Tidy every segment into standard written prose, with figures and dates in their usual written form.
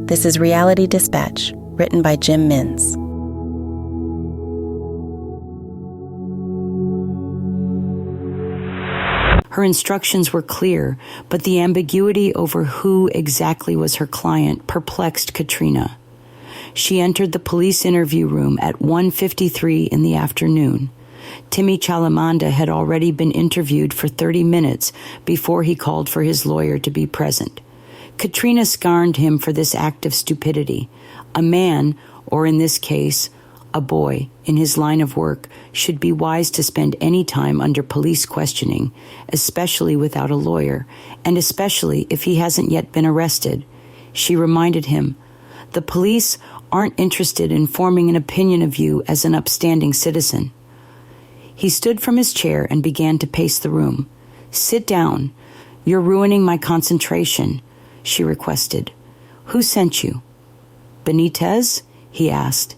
This is Reality Dispatch, written by Jim Mins. Her instructions were clear, but the ambiguity over who exactly was her client perplexed Catrina. She entered the police interview room at 1:53 in the afternoon. Timmy Chalamanda had already been interviewed for 30 minutes before he called for his lawyer to be present. Catrina scorned him for this act of stupidity. A man, or in this case, a boy, in his line of work, should be wise to spend any time under police questioning, especially without a lawyer, and especially if he hasn't yet been arrested. She reminded him, "The police aren't interested in forming an opinion of you as an upstanding citizen." He stood from his chair and began to pace the room. "Sit down. You're ruining my concentration," she requested. "Who sent you?" "Benitez?" he asked.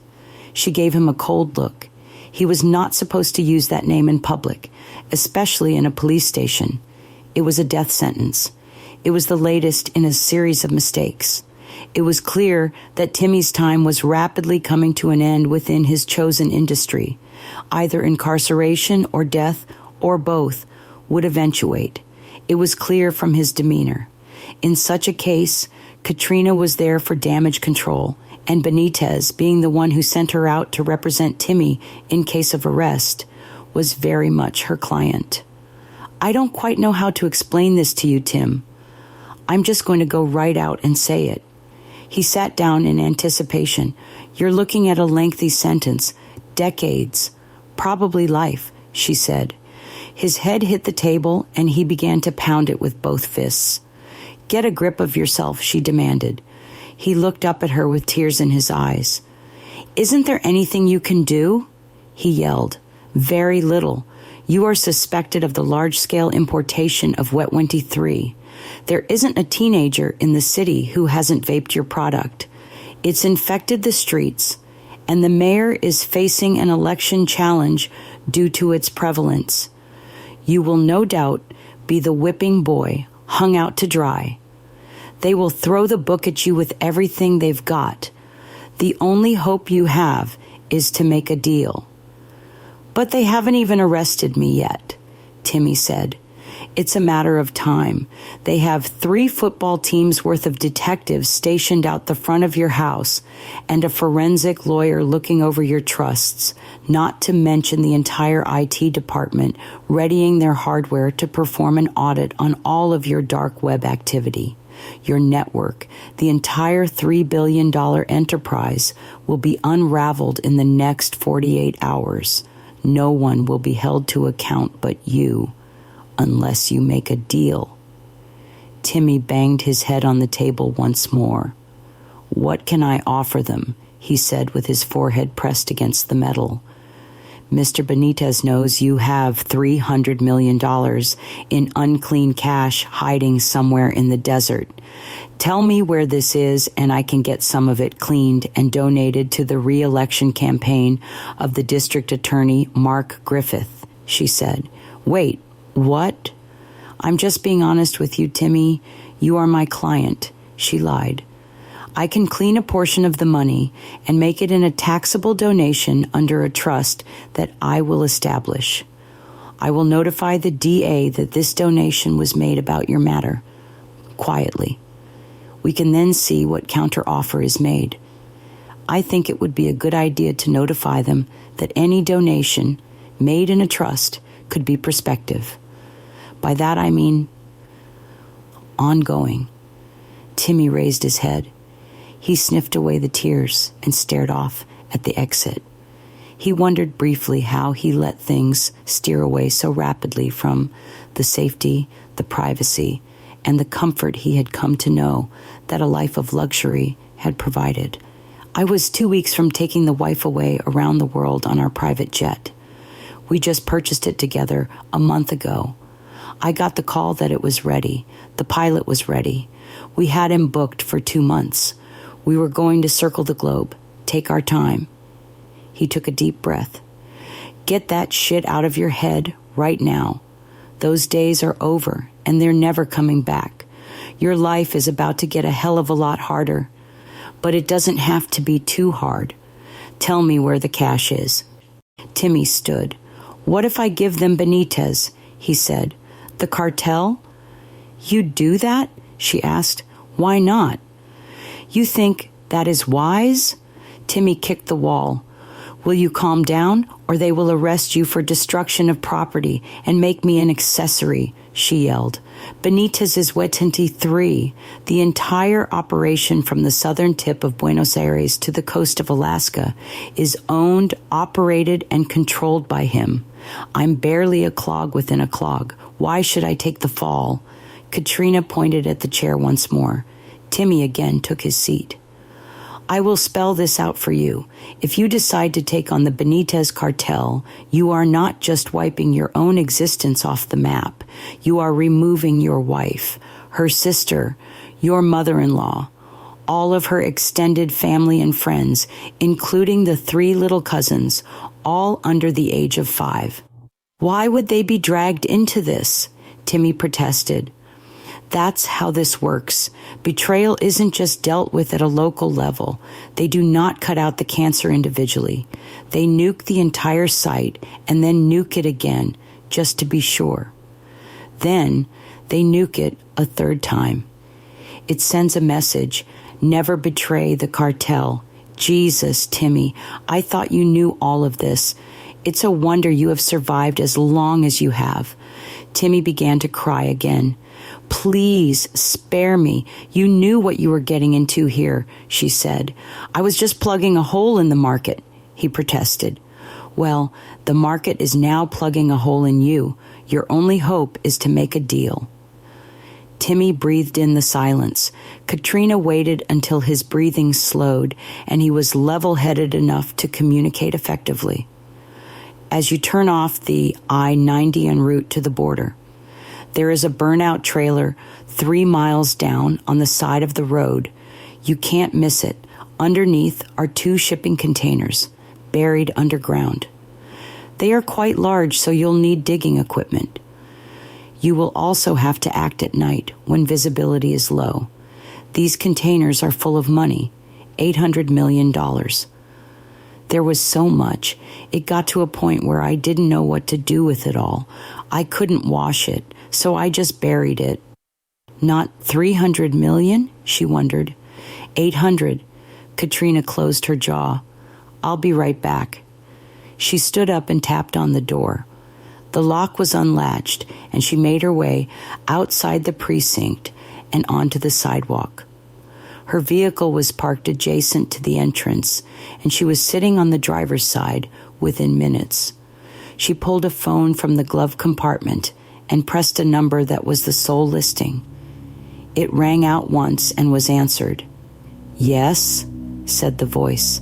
She gave him a cold look. He was not supposed to use that name in public, especially in a police station. It was a death sentence. It was the latest in a series of mistakes. It was clear that Timmy's time was rapidly coming to an end within his chosen industry. Either incarceration or death, or both, would eventuate. It was clear from his demeanor. In such a case, Catrina was there for damage control, and Benitez, being the one who sent her out to represent Timmy in case of arrest, was very much her client. "I don't quite know how to explain this to you, Tim. I'm just going to go right out and say it." He sat down in anticipation. "You're looking at a lengthy sentence. Decades. Probably life," she said. His head hit the table, and he began to pound it with both fists. "Get a grip of yourself," she demanded. He looked up at her with tears in his eyes. "Isn't there anything you can do?" he yelled. "Very little. You are suspected of the large-scale importation of Wet 23. There isn't a teenager in the city who hasn't vaped your product. It's infected the streets, and the mayor is facing an election challenge due to its prevalence. You will no doubt be the whipping boy hung out to dry. They will throw the book at you with everything they've got. The only hope you have is to make a deal." "But they haven't even arrested me yet," Timmy said. "It's a matter of time. They have 3 football teams worth of detectives stationed out the front of your house and a forensic lawyer looking over your trusts, not to mention the entire IT department readying their hardware to perform an audit on all of your dark web activity. Your network, the entire $3 billion enterprise, will be unraveled in the next 48 hours. No one will be held to account but you, unless you make a deal." Timmy banged his head on the table once more. "What can I offer them?" he said with his forehead pressed against the metal. "Mr. Benitez knows you have $300 million in unclean cash hiding somewhere in the desert. Tell me where this is and I can get some of it cleaned and donated to the re-election campaign of the district attorney, Mark Griffith," she said. "Wait, what?" "I'm just being honest with you, Timmy. You are my client," she lied. "I can clean a portion of the money and make it in a taxable donation under a trust that I will establish. I will notify the DA that this donation was made about your matter. Quietly. We can then see what counteroffer is made. I think it would be a good idea to notify them that any donation made in a trust could be prospective. By that I mean ongoing." Timmy raised his head. He sniffed away the tears and stared off at the exit. He wondered briefly how he let things steer away so rapidly from the safety, the privacy, and the comfort he had come to know that a life of luxury had provided. "I was 2 weeks from taking the wife away around the world on our private jet. We just purchased it together a month ago. I got the call that it was ready. The pilot was ready. We had him booked for 2 months. We were going to circle the globe, take our time." He took a deep breath. "Get that shit out of your head right now. Those days are over, and they're never coming back. Your life is about to get a hell of a lot harder. but it doesn't have to be too hard. Tell me where the cash is." Timmy stood. "What if I give them Benitez?" he said. "The cartel?" "You'd do that?" she asked. "Why not?" "You think that is wise?" Timmy kicked the wall. "Will you calm down, or they will arrest you for destruction of property and make me an accessory?" she yelled. "Benitez is wet 23. The entire operation from the southern tip of Buenos Aires to the coast of Alaska is owned, operated, and controlled by him. I'm barely a clog within a clog. Why should I take the fall?" Catrina pointed at the chair once more. Timmy again took his seat. "I will spell this out for you. If you decide to take on the Benitez cartel, you are not just wiping your own existence off the map. You are removing your wife, her sister, your mother-in-law, all of her extended family and friends, including the 3 little cousins, all under the age of 5. "Why would they be dragged into this?" Timmy protested. "That's how this works. Betrayal isn't just dealt with at a local level. They do not cut out the cancer individually. They nuke the entire site and then nuke it again, just to be sure. Then they nuke it a 3rd time. It sends a message: never betray the cartel. Jesus, Timmy, I thought you knew all of this. It's a wonder you have survived as long as you have." Timmy began to cry again. "Please, spare me. You knew what you were getting into here," she said. "I was just plugging a hole in the market," he protested. "Well, the market is now plugging a hole in you. Your only hope is to make a deal." Timmy breathed in the silence. Catrina waited until his breathing slowed and he was level-headed enough to communicate effectively. "As you turn off the I-90 en route to the border, there is a burnout trailer 3 miles down on the side of the road. You can't miss it. Underneath are 2 shipping containers, buried underground. They are quite large, so you'll need digging equipment. You will also have to act at night when visibility is low. These containers are full of money, $800 million. There was so much, it got to a point where I didn't know what to do with it all. I couldn't wash it, so I just buried it." "Not 300 million?" she wondered. 800. Catrina closed her jaw. "I'll be right back." She stood up and tapped on the door. The lock was unlatched, and she made her way outside the precinct and onto the sidewalk. Her vehicle was parked adjacent to the entrance, and she was sitting on the driver's side within minutes. She pulled a phone from the glove compartment and pressed a number that was the sole listing. It rang out once and was answered. "Yes," said the voice.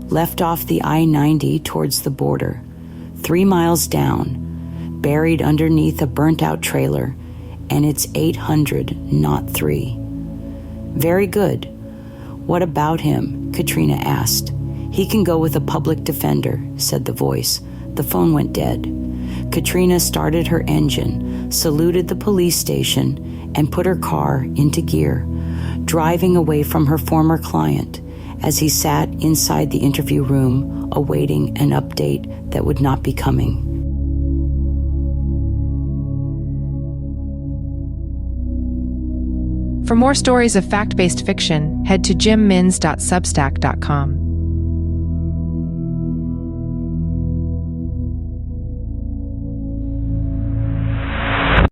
"Left off the I-90 towards the border, 3 miles down, buried underneath a burnt-out trailer, and it's 800, not 3. "Very good. What about him?" Catrina asked. "He can go with a public defender," said the voice. The phone went dead. Catrina started her engine, saluted the police station, and put her car into gear, driving away from her former client as he sat inside the interview room awaiting an update that would not be coming. For more stories of fact-based fiction, head to jimmins.substack.com.